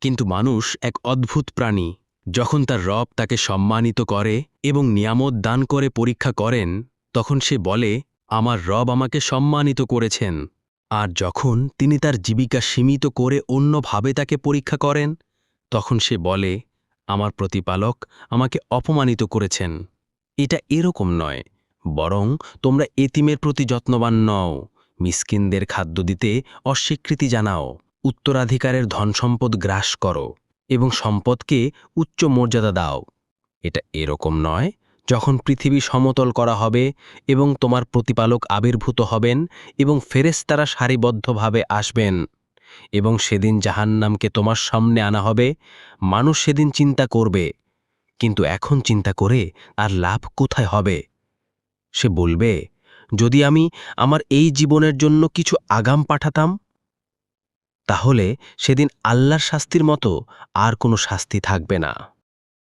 কিন্তু মানুষ এক অদ্ভুত প্রাণী। যখন তার রব তাকে সম্মানিত করে এবং নিয়ামত দান করে পরীক্ষা করেন, তখন সে বলে, আমার রব আমাকে সম্মানিত করেছেন। আর যখন তিনি তার জীবিকা সীমিত করে অন্যভাবে তাকে পরীক্ষা করেন, তখন সে বলে, আমার প্রতিপালক আমাকে অপমানিত করেছেন। এটা এরকম নয়, বরং তোমরা এতিমের প্রতি যত্নবান নও, মিসকিনদের খাদ্য দিতে অস্বীকৃতি জানাও, উত্তরাধিকারের ধনসম্পদ গ্রাস করো এবং সম্পদকে উচ্চ মর্যাদা দাও। এটা এরকম নয়, যখন পৃথিবী সমতল করা হবে এবং তোমার প্রতিপালক আবির্ভূত হবেন এবং ফেরেশতারা সারিবদ্ধভাবে আসবেন, এবং সেদিন জাহান্নামকে তোমার সামনে আনা হবে। মানুষ সেদিন চিন্তা করবে, কিন্তু এখন চিন্তা করে আর লাভ কোথায় হবে? সে বলবে, যদি আমি আমার এই জীবনের জন্য কিছু আগাম পাঠাতাম, তাহলে সেদিন আল্লাহর শাস্তির মতো আর কোনো শাস্তি থাকবে না।